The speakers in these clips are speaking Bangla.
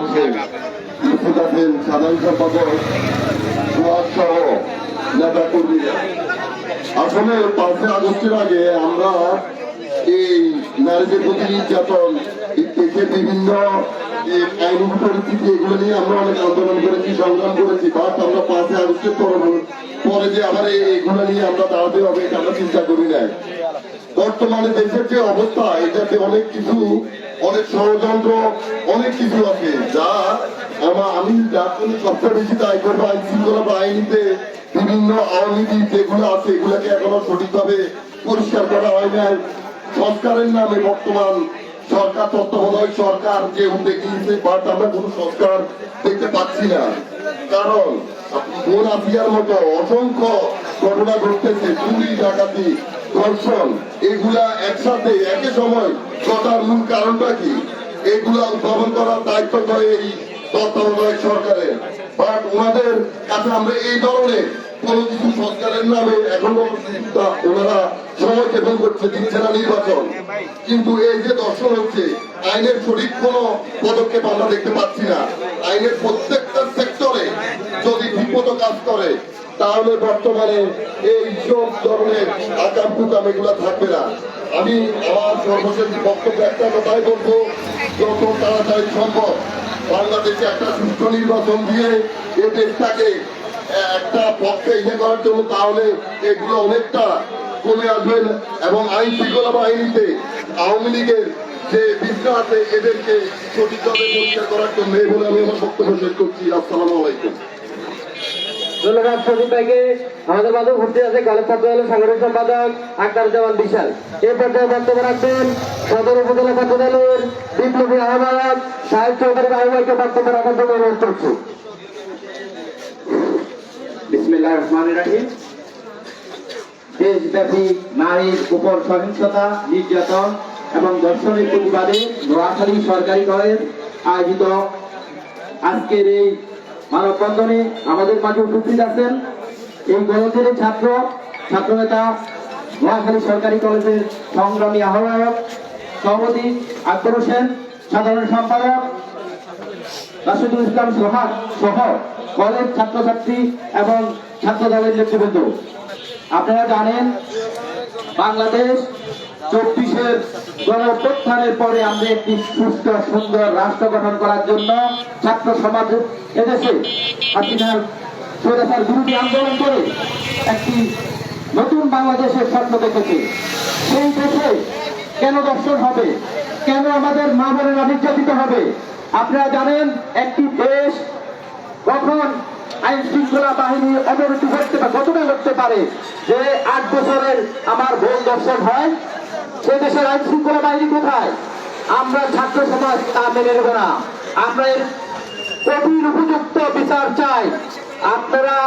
হোসেন, উপস্থিত আছেন সাধারণ সম্পাদক সুহাগ সহ নেতাকর্মীরা। আসলে 5 আগস্টের আগে আমরা এই নারীদের প্রতি নির্যাতন দেশের বিভিন্ন আইনি পরিস্থিতি এগুলো নিয়ে আমরা অনেক আন্দোলন করেছি, সংগ্রাম করেছি। বাট আমরা 5 আগস্টের পরে যে আবার এগুলো নিয়ে আমরা দাঁড়াতে হবে এটা আমরা চিন্তা করি নাই। বর্তমানে দেশের যে অবস্থা, এটাতে অনেক কিছু, অনেক ষড়যন্ত্র, অনেক কিছু আছে যা আমি যার জন্য সবচেয়ে বেশি দায়ী করবো আইন শৃঙ্খলা বাহিনীতে বিভিন্ন অনীতি যেগুলো আছে এগুলোকে এখনো সঠিকভাবে পরিষ্কার করা হয় নাই। সংস্কারের নামে বর্তমান সরকার, তত্ত্বাবধায়ক সরকার যে উদ্যোগ নিয়েছে, বাট আমরা কোনো সংস্কার দেখতে পাচ্ছি না। কারণ বোন আফিয়ার মতো অসংখ্য ঘটনা ঘটতেছে, চুরি, ডাকাতি, ধর্ষণ, এগুলা একসাথে একই সময় ঘটার মূল কারণটা কি? এগুলা উদ্ভাবন করার দায়িত্ব করে এই তত্ত্বাবধায়ক সরকারের। বাট ওনাদের কাছে আমরা এই ধরনের কোন কিছু সংস্কারের নামে এখনো ওনারা সময় ক্ষেপণ করছে, দিচ্ছে না নির্বাচন। কিন্তু এই যে দর্শন হচ্ছে, আইনের সঠিক কোন পদক্ষেপ আমরা দেখতে পাচ্ছি না। আইনের প্রত্যেকটা সেক্টরে যদি ঠিকমতো কাজ করে তাহলে বর্তমানে এই সব ধরনের আকাম কুকাম এগুলা থাকবে না। আমি আমার সর্বশেষ বক্তব্য একটা কথাই বলবো, যত তাড়াতাড়ি সম্ভব বাংলাদেশে একটা সুষ্ঠু নির্বাচন দিয়ে এই দেশটাকে একটা পক্ষে ইয়ে করার জন্য, তাহলে এগুলো অনেকটা কমে আসবেন। এবং আইন শৃঙ্খলা বাহিনীতে আওয়ামী লীগের যে বিদ্রোহ আছে এদেরকে সঠিকভাবে পরিষ্কার করার জন্য এই বলে আমি আমার বক্তব্য শেষ করছি। আসসালামু আলাইকুম। ধন্যবাদ সজীব ভাইকে। আমাদের মাঝে ভর্তি আছে কলেজ ছাত্র দলের সাংগঠনিক সম্পাদক আখতারুজ্জামান বিশাল। এই পর্যায়ে বক্তব্য রাখবেন সদর উপজেলা ছাত্র দলের বিপ্লবী আহ্বায়ক সাহেব চৌধুরী বাবু ভাইকে বক্তব্য রাখার জন্য অনুরোধ করছি। বিসমিল্লাহির রহমানির রহিম। দেশব্যাপী নারীর উপর সহিংসতা, নির্যাতন এবং ধর্ষণের প্রতিবাদে নোয়াখালী সরকারি কলেজ আয়োজিত আজকের এই মানববন্ধনে আমাদের মাঝে উপস্থিত আছেন এই গণতন্ত্রের ছাত্রনেতা নোয়াখালী সরকারি কলেজের সংগ্রামী আহ্বায়ক সভাপতি আকবর হোসেন, সাধারণ সম্পাদক রাশিদুল ইসলাম সোহাগ সহ কলেজ ছাত্রছাত্রী এবং ছাত্র দলের নেতৃবৃন্দ। আপনারা জানেন বাংলাদেশ 24-এর গণঅভ্যুত্থানের পরে আমরা একটি সুস্থ সুন্দর রাষ্ট্র গঠন করার জন্য ছাত্র সমাজ এদেশে হাসিনার স্বৈরাচার বিরোধী আন্দোলন করে একটি নতুন বাংলাদেশের স্বপ্ন দেখেছে। সেই দেশে কেন দর্শন হবে, কেন আমাদের মা বোনেরা নির্যাতিত হবে? আপনারা জানেন একটি দেশ কখন আইন শৃঙ্খলা বাহিনী অবনতি করতে পারে, কতটা করতে পারে যে 8 বছরের আমার বোন দর্শন হয়, সে দেশের আইন শৃঙ্খলা বাহিনী কোথায়? আমরা ছাত্র সমাজ তা মেনে নেব না। আমরা এর কঠিন উপযুক্ত বিচার চাই। আপনারা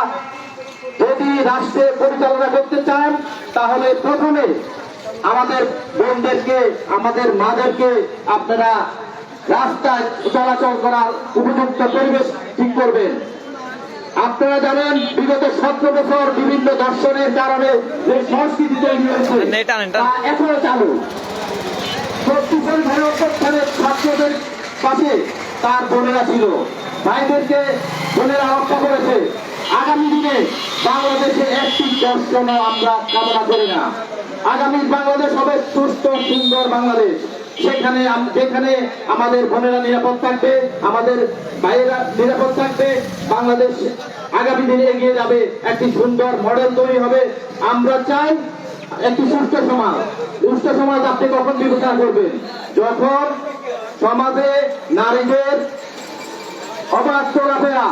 যদি রাষ্ট্রে পরিচালনা করতে চান তাহলে প্রথমে আমাদের বোনদেরকে, আমাদের মাদেরকে আপনারা রাস্তায় চলাচল করার উপযুক্ত পরিবেশ ঠিক করবেন। আপনারা জানেন বিগত 17 বছর বিভিন্ন দর্শনের কারণে যে সংস্কৃতি তৈরি হয়েছে তা এখনো চালু। 24-এর গণঅভ্যুত্থানের ছাত্রদের পাশে তার বোনেরা ছিল, ভাইদেরকে বোনেরা রক্ষা করেছে। আগামী দিনে বাংলাদেশে একটি দর্শনও আমরা কামনা করি না। আগামী বাংলাদেশ হবে সুস্থ সুন্দর বাংলাদেশ, যেখানে আমাদের বোনেরা নিরাপদ থাকবে, আমাদের ভাইয়েরা নিরাপদ থাকবে। বাংলাদেশ আগামী দিনে এগিয়ে যাবে, একটি সুন্দর মডেল তৈরি হবে। আমরা চাই একটি সুস্থ সমাজ। সুস্থ সমাজ আপনি কখন বিবেচনা করবেন? যখন সমাজে নারীদের অবাধ চলাফেরা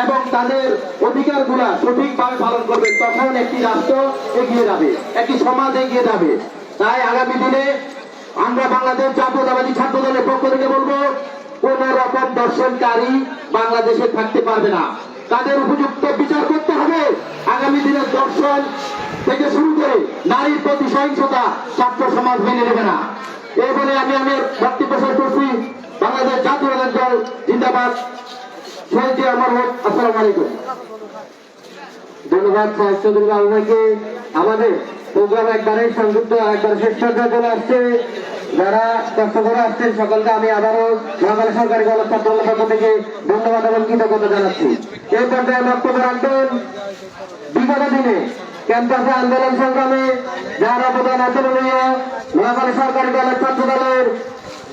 এবং তাদের অধিকারগুলা সঠিকভাবে পালন করবে, তখন একটি রাষ্ট্র এগিয়ে যাবে, একটি সমাজ এগিয়ে যাবে। তাই আগামী দিনে আমরা বাংলাদেশ জাতীয়তাবাদী ছাত্র দলের পক্ষ থেকে বলবো, কোন রকম দর্শনকারী বাংলাদেশে থাকতে পারবে না। তাদের উপযুক্ত বিচার করতে হবে। আগামী দিনের দর্শন থেকে শুরু করে নারীর প্রতি সহিংসতা ছাত্র সমাজ মেনে নেবে না। এই বলে আমি আমার বক্তব্য শেষ করছি। বাংলাদেশ জাতীয়তাবাদী দল জিন্দাবাদ। শহীদ আমার হোক। আসসালামু আলাইকুম। ধন্যবাদ সাহেব চৌধুরী বাবু ভাইকে। আমাদের প্রোগ্রাম একবারে সংযুক্ত একবার শেষ পর্যায়ে চলে আসছে। যারা কষ্ট করে আসছেন সকলকে আমি আবারও নোয়াখালী সরকারি কলেজ ছাত্রদলের পক্ষ থেকে ধন্যবাদ এবং কৃতজ্ঞতা জানাচ্ছি। এই পর্যায়ে বক্তব্য রাখবেন বিগত দিনে ক্যাম্পাসে আন্দোলন সংগ্রামে যার অবদান অতুলনীয় নোয়াখালী সরকারি কলেজ ছাত্রদলের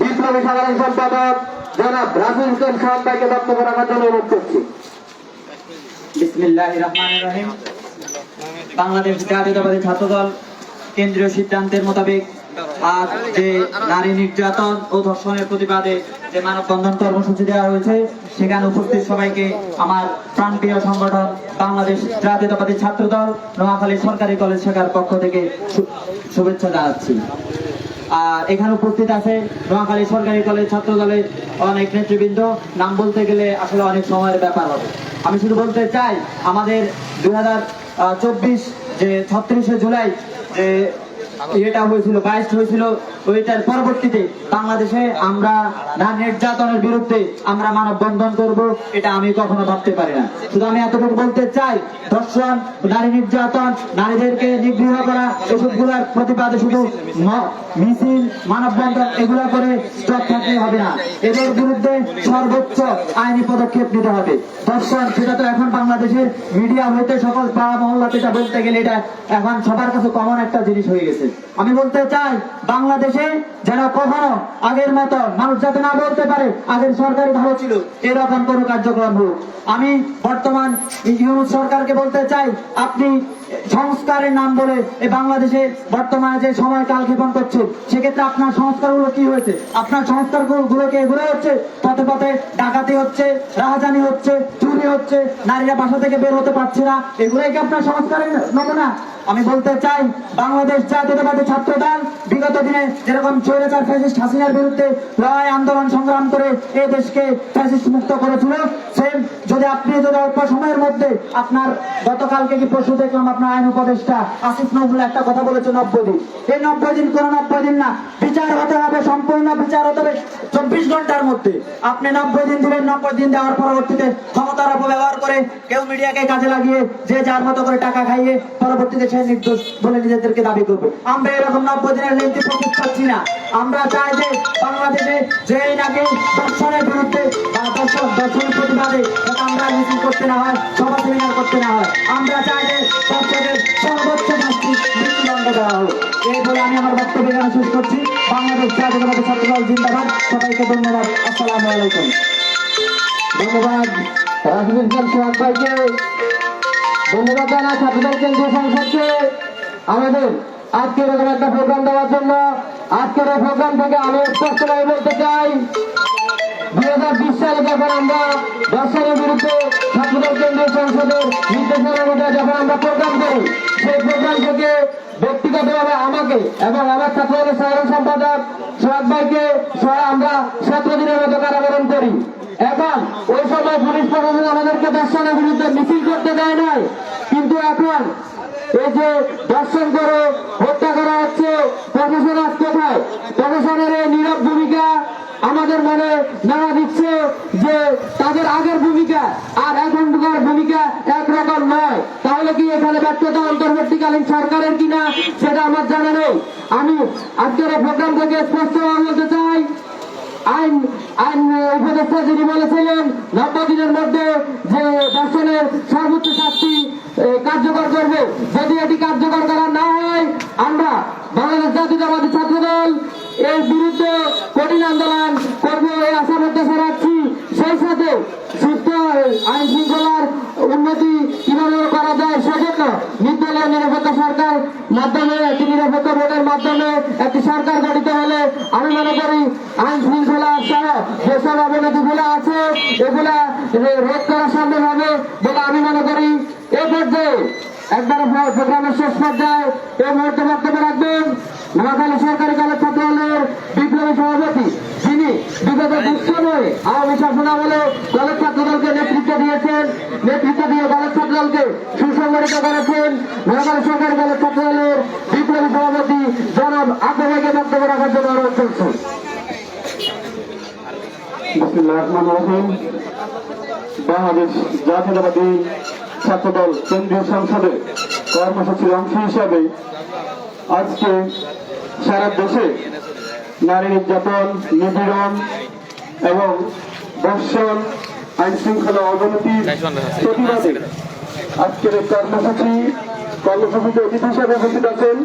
বিপ্লবী সাধারণ সম্পাদক জনাব রাসুল হোসেন সাহেব ভাইকে বক্তব্য রাখার জন্য অনুরোধ করছি। বিসমিল্লাহির রহমানির রহিম। বাংলাদেশ জাতীয়তাবাদী ছাত্রদল কেন্দ্রীয় সিদ্ধান্তের মোতাবেক আজ যে নারী নির্যাতন ও ধর্ষণের প্রতিবাদে যে মানববন্ধন কর্মসূচি দেওয়া হয়েছে সেখানে উপস্থিত সবাইকে আমার প্রাণপ্রিয় সংগঠন বাংলাদেশ জাতীয়তাবাদী ছাত্রদল নোয়াখালী সরকারি কলেজ শাখার পক্ষ থেকে শুভেচ্ছা জানাচ্ছি। আর এখানে উপস্থিত আছে নোয়াখালী সরকারি কলেজ ছাত্র দলের অনেক নেতৃবৃন্দ। নাম বলতে গেলে আসলে অনেক সময়ের ব্যাপার হবে। আমি শুধু বলতে চাই আমাদের 2024 যে 36শে জুলাই যে এটা হয়েছিল, 22 হয়েছিল, ওইটার পরবর্তীতে বাংলাদেশে আমরা নারী নির্যাতনের বিরুদ্ধে আমরা মানববন্ধন করব, এটা আমি কখনো ভাবতে পারি না। শুধু আমি এতটুকু বলতে চাই, ধর্ষণ, নারী নির্যাতন, নারীদেরকে নিগৃহ করা, এসবগুলোর প্রতিবাদে শুধু মিছিল, মানববন্ধন এগুলা করে স্টপ থাকলে হবে না। এদের বিরুদ্ধে সর্বোচ্চ আইনি পদক্ষেপ নিতে হবে। ধর্ষণ সেটা তো এখন বাংলাদেশের মিডিয়া হইতে সকল পাড়া মহল্লাতে এটা বলতে গেলে এটা এখন সবার কাছে কমন একটা জিনিস হয়ে গেছে। আমি বলতে চাই বাংলাদেশে যেন কখনো আগের মতো মানুষ যাতে না বলতে পারে আগের সরকারি ভালো ছিল, এরকম কোন কার্যক্রম হোক। আমি বর্তমান ইউনুস সরকারকে বলতে চাই, আপনি সংস্কারের নাম বলে এই বাংলাদেশে বর্তমানে যে সময় কালক্ষেপণ করছে, সেক্ষেত্রে আপনার সংস্কারগুলো কি হয়েছে? আপনার সংস্কারগুলোকে এগুলো হচ্ছে পথে পথে ডাকাতি হচ্ছে, রাহাজানি হচ্ছে, চুরি হচ্ছে, নারীরা বাসা থেকে বের হতে পারছে না, এগুলোই কি আপনার সংস্কারের নমুনা? আমি বলতে চাই বাংলাদেশ জাতীয়তাবাদী ছাত্রদল বিগত দিনে যেরকম স্বৈরাচার ফ্যাসিস্ট হাসিনার বিরুদ্ধে লড়াই আন্দোলন সংগ্রাম করে এই দেশকে ফ্যাসিস্ট মুক্ত করেছিল, সেম যদি আপনি যদি অল্প সময়ের মধ্যে আপনার গতকালকে কি পরশু দেখলাম আপনার আইন উপদেষ্টা আসিফ নজরুল একটা কথা বলেছে 90 দিন। এই 90 দিন কোন 90 দিন না, বিচার হতে হবে, সম্পূর্ণ বিচার হতে হবে 24 ঘন্টার মধ্যে। আপনি 90 দিন দিবেন, 90 দিন দেওয়ার পরবর্তীতে ক্ষমতার অপব্যবহার করে কেউ মিডিয়াকে কাজে লাগিয়ে যে যার মতো করে টাকা খাইয়ে পরবর্তীতে সে নির্দোষ বলে নিজেদেরকে দাবি করবে। আমরা এরকম 90 দিনের নীতি প্রস্তুত চাচ্ছি না। আমরা চাই যে বাংলাদেশে যে নাকি দর্শনের বিরুদ্ধে বা দর্শনের প্রতিবাদে আমরা মিছিল করতে না হয়, সভা সেমিনার করতে না হয়। আমরা চাই যে দর্শকের সর্বোচ্চ শাস্তি মৃত্যুদণ্ড দেওয়া হোক। এই বলে আমি আমার বক্তব্য এখানে শেষ করছি। বাংলাদেশ জাতীয়তাবাদী ছাত্রদল জিন্দাবাদ। সবাইকে ধন্যবাদ। আসসালামু আলাইকুম। ধন্যবাদ রাসুল হোসেন সাহেব ভাইকে, ধন্যবাদ জানাই ছাত্রদল কেন্দ্রীয় সংসদকে আমাদের আজকের এরকম একটা প্রোগ্রাম দেওয়ার জন্য। আজকের এই প্রোগ্রাম থেকে আমি স্পষ্ট ভাবে বলতে চাই, 2020 সালে যখন আমরা ধর্ষণের বিরুদ্ধে ছাত্রদল কেন্দ্রীয় সংসদের নির্দেশনা অনুযায়ী যখন আমরা প্রোগ্রাম করি, সেই প্রোগ্রাম থেকে ব্যক্তিগতভাবে আমাকে এবং আমার ছাত্রদলের সাধারণ সম্পাদক সোহাগ ভাইকে আমরা 17 দিনের মতো কারাবরণ করি। এখন ওই সময় পুলিশ প্রশাসন আমাদেরকে ধর্ষণের বিরুদ্ধে মিছিল করতে দেয় নাই, কিন্তু এখন এই যে ধর্ষণ করে হত্যা করা হচ্ছে, প্রশাসন আজ কোথায়? প্রশাসনের এই নীরব ভূমিকা আমাদের মনে নাড়া দিচ্ছে যে তাদের আগের ভূমিকা আর এখনকার ভূমিকা একরকম নয়। তাহলে কি এখানে ব্যর্থতা অন্তর্বর্তীকালীন সরকারের কিনা সেটা আমার জানা নেই। আমি আজকের এই প্রোগ্রাম থেকে স্পষ্ট বলতে চাই, আইন উপদেষ্টা যিনি বলেছিলেন 90 দিনের মধ্যে যে ধর্ষণের সর্বোচ্চ শাস্তি কার্যকর করবে, যদি এটি কার্যকর করা না হয় আমরা বাংলাদেশ জাতীয়তাবাদী ছাত্রদল এর বিরুদ্ধে কঠিন আন্দোলন করবো, এই আশা প্রত্যাশা রাখছি। সেই সাথে সুস্থ আইন শৃঙ্খলার উন্নতি কিভাবে করা যায় সেজন্য নির্দলীয় নিরপেক্ষ সরকার মাধ্যমে, একটি নিরপেক্ষ ভোটের মাধ্যমে একটি সরকার গঠিত হলে আমি মনে করি আইন শৃঙ্খলা সহ যেসব অবনতিগুলো আছে এগুলা রোধ করা সম্ভব হবে বলে আমি মনে করি। এই পর্যায়ে একবার প্রোগ্রামের শেষ পর্যায়ে এই মুহূর্তে বক্তব্য রাখবেন নোয়াখালী সরকারি কলেজ ছাত্রদলের বিপ্লবী সভাপতি, যিনি বিগত দুঃসময়ে আওয়ামী শাসনামলে কলেজ ছাত্রদলকে নেতৃত্ব দিয়েছেন, নেতৃত্ব দিয়ে কলেজ ছাত্রদলকে সুসংগঠিত করেছেন। নোয়াখালী সরকারি কলেজ ছাত্রদলের বিপ্লবী সভাপতি জনাব আব্দুল ভাইকে বক্তব্য রাখার জন্য অনুরোধ করছেন। বাংলাদেশ জাতীয়তাবাদী ছাত্রদল কেন্দ্রীয় সংসদের কর্মসূচির অংশ হিসাবে আজকে সারা দেশে নারী নির্যাতন, নিপীড়ন এবং ধর্ষণ, আইন শৃঙ্খলা অবনতির প্রতিবাদে আজকের এই কর্মসূচিতে অতিথি হিসেবে উপস্থিত আছেন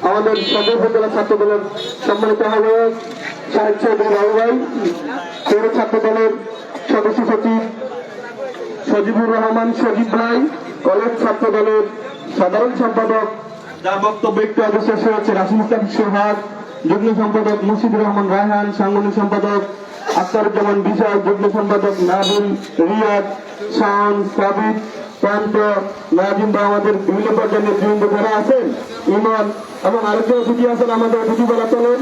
আমাদের সদর উপজেলা ছাত্র দলের সম্মানিত আহ্বায়ক শাহেদ চৌধুরী বাবু ভাই, পৌর ছাত্র দলের সদস্য সচিব সজিবুর রহমান সজীব ভাই, কলেজ ছাত্র দলের সাধারণ সম্পাদক যার বক্তব্য একটু আগে শেষ হয়েছে রাসুল ইসলাম সোহাগ, যুগ্ম সম্পাদক মুর্শিদুর রহমান রায়হান, সাংগঠনিক সম্পাদক আখতারুজ্জামান বিশাল, যুগ্ম সম্পাদক নাবিল, রিয়াদ, শান, সাবিত, প্রান্ত, নাজিম বা আমাদের বিভিন্ন পর্যায়ের নেতৃবৃন্দ যারা আছেন, ইমান এবং আরেকজন অতিথি আছেন আমাদের অতিথি বলা চলেন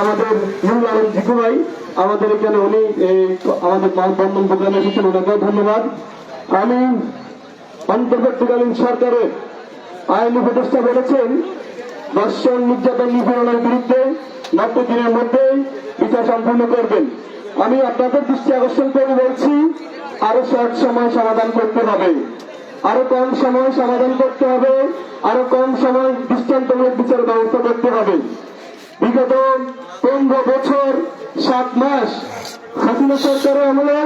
আমাদের নুরুল আলম জিকু ভাই, আমাদের এখানে উনি আমাদের মানবন্ধন প্রোগ্রামে এসেছেন, ওনাকেও ধন্যবাদ। আমি অন্তর্বর্তীকালীন সরকারের আইন উপদেষ্টা বলেছেন ধর্ষণ, নির্যাতন, নিপীড়নের বিরুদ্ধে 90 দিনের মধ্যে বিচার সম্পন্ন করবেন। আমি আপনাদের দৃষ্টি আকর্ষণ করে বলছি আরো শর্ট সময় সমাধান করতে হবে, আরো কম সময় সমাধান করতে হবে, আরো কম সময় দৃষ্টান্তমূলক বিচার ব্যবস্থা করতে হবে। বিগত 15 বছর 7 মাস হাসিনা সরকারের আমলে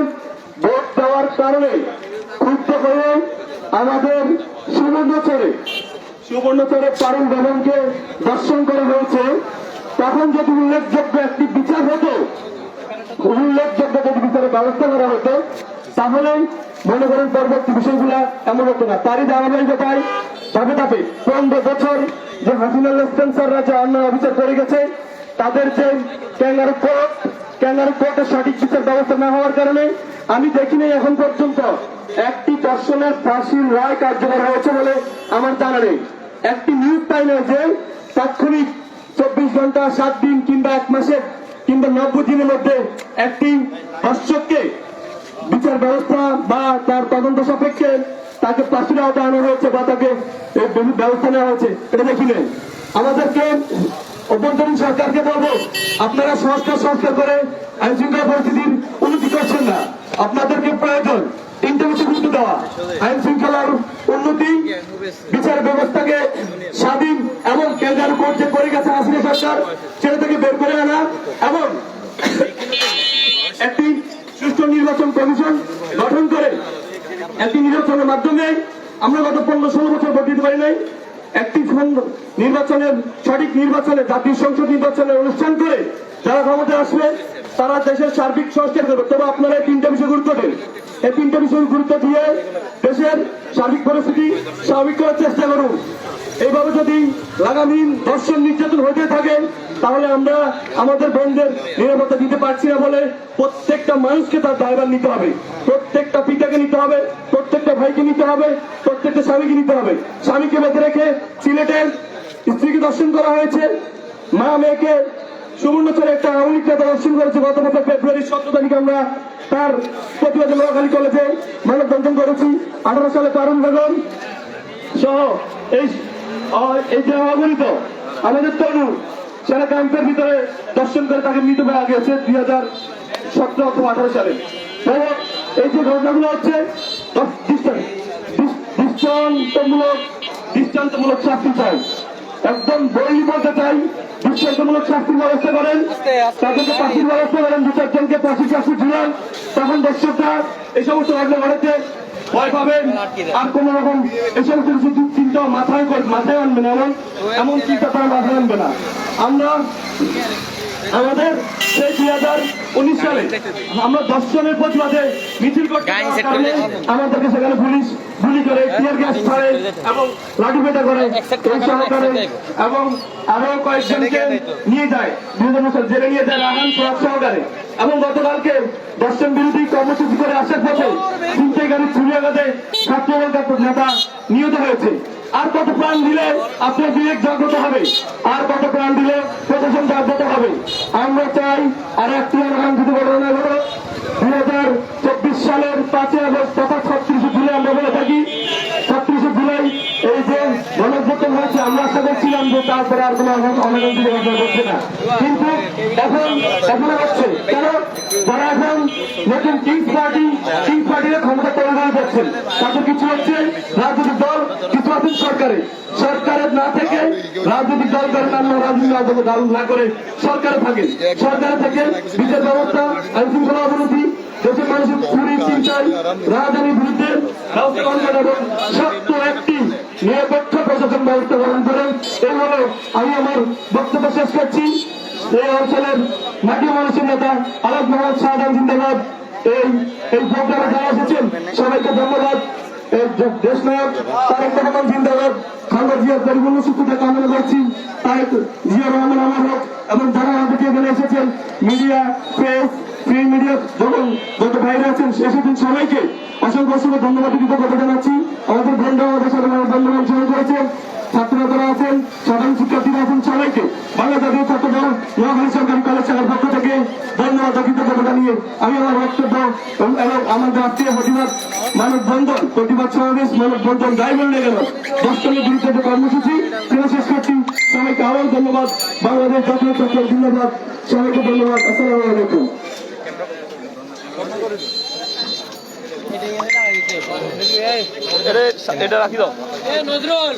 ভোট দেওয়ার কারণে ক্ষুব্ধ হয়ে আমাদের সুবর্ণচরে পারুল ভবনকে দর্শন করা হয়েছে। তখন যদি উল্লেখযোগ্য একটি বিচার হতো, উল্লেখযোগ্য যদি বিচারের ব্যবস্থা করা হতো, তাহলে মনে করেন পরবর্তী বিষয়গুলা এমন হতো না। তারই ধারাবাহিকতায় ধাপে ধাপে 15 বছর যে হাসিনা লেফটেন্সাররা যে অন্যায় অবিচার করে গেছে, তাদের যে ক্যাঙ্গারু কোর্টের সঠিক বিচার ব্যবস্থা না হওয়ার কারণে আমি দেখিনি এখন পর্যন্ত একটি ধর্ষণের ফাঁসির রায় কার্যকর হয়েছে বলে আমার জানা নেই। একটি নিউজ পাই না যে তাৎক্ষণিক 24 ঘন্টা, 7 দিন কিংবা 1 মাসের কিংবা 90 দিনের মধ্যে একটি ধর্ষককে বিচার ব্যবস্থা বা তার তদন্ত সাপেক্ষে তাকে ফাঁসির আওতায় আনা হয়েছে বা তাকে ব্যবস্থা নেওয়া হয়েছে, এটা দেখি নেই। আমাদেরকে অভ্যন্তরীণ সরকারকে বলবো, আপনারা সংস্কার করে আইন শৃঙ্খলা পরিস্থিতির উন্নতি করছেন না। আপনাদেরকে প্রয়োজন 3টে বিষয় গুরুত্ব দেওয়া: আইন শৃঙ্খলার উন্নতি, বিচার ব্যবস্থাকে স্বাধীন এবং ক্যাঙ্গারু কোর্ট যে করে গেছে হাসিনা সরকার সেটা থেকে বের করে আনা, এবং একটি সুষ্ঠু নির্বাচন কমিশন গঠন করে একটি নির্বাচনের মাধ্যমে আমরা গত 15-16 বছর ভোট দিতে পারি নাই, একটি নির্বাচনের সঠিক নির্বাচনে জাতীয় সংসদ নির্বাচনের অনুষ্ঠান করে যারা ক্ষমতায় আসবে তারা দেশের সার্বিক সংস্কার করবে। তবে আপনারা এই 3টে বিষয় গুরুত্ব দেন, এই 3টে বিষয় গুরুত্ব দিয়ে দেশের সার্বিক পরিস্থিতি স্বাভাবিক করার চেষ্টা করুন। এইভাবে যদি লাগামী ধর্ষণ, নির্যাতন হতে থাকে তাহলে আমরা আমাদের বোনদের নিরাপত্তা দিতে পারছি না বলে প্রত্যেকটা মানুষকে তার দায়ভার নিতে হবে, প্রত্যেকটা পিতাকে নিতে হবে, প্রত্যেকটা ভাইকে নিতে হবে, প্রত্যেকটা স্বামীকে নিতে হবে। স্বামীকে বেঁধে রেখে সিলেটে স্ত্রীকে ধর্ষণ করা হয়েছে, মা মেয়েকে সুবর্ণচরে একটা আওয়ামী লীগ নেতা ধর্ষণ করেছে। গত বছর ফেব্রুয়ারির 17 তারিখে আমরা তার প্রতিবাদে নোয়াখালী কলেজে মানববন্ধন করেছি। 18 সালে পারুল বেগম সহ এই যে অগণিত আমাদের তরুণ সেনা ক্যাম্পের ভিতরে দর্শন করে তাকে মৃত পাওয়া গেছে 2017 অথবা 18 সালে। এই যে ঘটনাগুলো হচ্ছে দৃষ্টান্তমূলক শাস্তি চাই, একদম বই বলতে চাই, দৃষ্টান্তমূলক শাস্তির ব্যবস্থা করেন, তাদেরকে ফাঁসির ব্যবস্থা করেন, 2-4 জনকে ফাঁসি ঝুলান। তখন দর্শকরা এই সমস্ত ঘটনা ঘটেছে ভয় পাবেন, আর কোন রকম এই সমস্ত কিছু চিন্তা মাথায় আনবে না, এমন চিন্তা তারা মাথায় আনবে না। আমরা আমাদের সেই 2019 সালে আমরা ধর্ষণের প্রতিবাদে মিছিল করতে যাওয়ার কারণে আমাদেরকে সেখানে পুলিশ গুলি করে, টিয়ার গ্যাস ছাড়ে এবং লাঠিপেটা করে, এই সহকারে এবং আরো কয়েকজনকে নিয়ে যায়, বিভিন্ন জেলে নিয়ে যায় রাহান সোহাগ সহকারে। এবং গতকালকে ধর্ষণ বিরোধী কর্মসূচি করে আসার পথে 3টে গাড়ি চুরিয়াঘাতে ছাত্রদল নেতা নিহত হয়েছে। আর কত প্রাণ দিলে আপনার বিবেক জাগ্রত হবে, আর কত প্রাণ দিলে প্রশাসন জাগ্রত হবে। আমরা চাই আর একটি আকাঙ্ক্ষিত ঘটনা হলো 2024 সালের 5 আগস্ট তথা 36 জুলাই আমরা বলে থাকি। 36 জুলাই এই যে গণঅভ্যুত্থান হয়েছে, আমরা আশা করছিলাম যে তারপরে আর কোনো অনাকাঙ্ক্ষিত ঘটনা ঘটছে না, কিন্তু এখনো হচ্ছে। কেন? যারা এখন নতুন কিংস পার্টির ক্ষমতা তৈরি করে যাচ্ছেন, তাদের কিছু হচ্ছে রাজনৈতিক দল, কিছু আছেন সরকারের না থেকে রাজনৈতিক দল করেন, আমরা রাজনৈতিক দল না করে সরকারে থাকেন, সরকারে থেকে বিচার ব্যবস্থা, আইন শৃঙ্খলা অবনতি, দেশের মানুষের চুরি চিন্তায় রাজধানীর বিরুদ্ধে ব্যবস্থা গ্রহণ করেন এবং শক্ত একটি নিরপেক্ষ প্রশাসন ব্যবস্থা গ্রহণ করেন। এই বলে আমি আমার বক্তব্য শেষ করছি। এই অঞ্চলের মাটি মানুষের নেতা আলাদ মোহাম্মদ শাহজাহান জিন্দাবাদ। এই প্রোগ্রামে যারা এসেছেন সবাইকে ধন্যবাদ। দেশ নায়ক তারেক রহমান জিন্দাবাদ। খালেদা জিয়ার পরিপূর্ণ সুস্থতা কামনা করছি। তারেক জিয়া রহমান আমার হোক এবং যারা আমাদেরকে এখানে এসেছেন মিডিয়া, প্রেস, ফ্রি মিডিয়া যখন যত বাইরে আছেন এসেছেন সবাইকে অসংখ্য ধন্যবাদ কৃতজ্ঞতা জানাচ্ছি। আমাদের বন্ধু আমাদের সাথে বন্ধু অংশগ্রহণ করেছেন, ছাত্ররা যারা আছেন, সাধারণ শিক্ষার্থীরা আছেন, সবাইকে বাংলা জাতীয় ছাত্র দল নোয়াখালী সরকারি কলেজ শাখার পক্ষ থেকে ধন্যবাদ কৃতজ্ঞতা জানিয়ে আমি আমার বক্তব্য এবং আমাদের আজকে প্রতিবাদ সমাবেশ মানববন্ধন যাই বললে গেল দর্শনের বিরুদ্ধে যে কর্মসূচি সেটা শেষ করছি। সবাইকে আবার ধন্যবাদ। বাংলাদেশ জাতীয় ছাত্র জিন্দাবাদ। সবাইকে ধন্যবাদ। আসসালামু আলাইকুম। এটা রাখি দাও নজরুল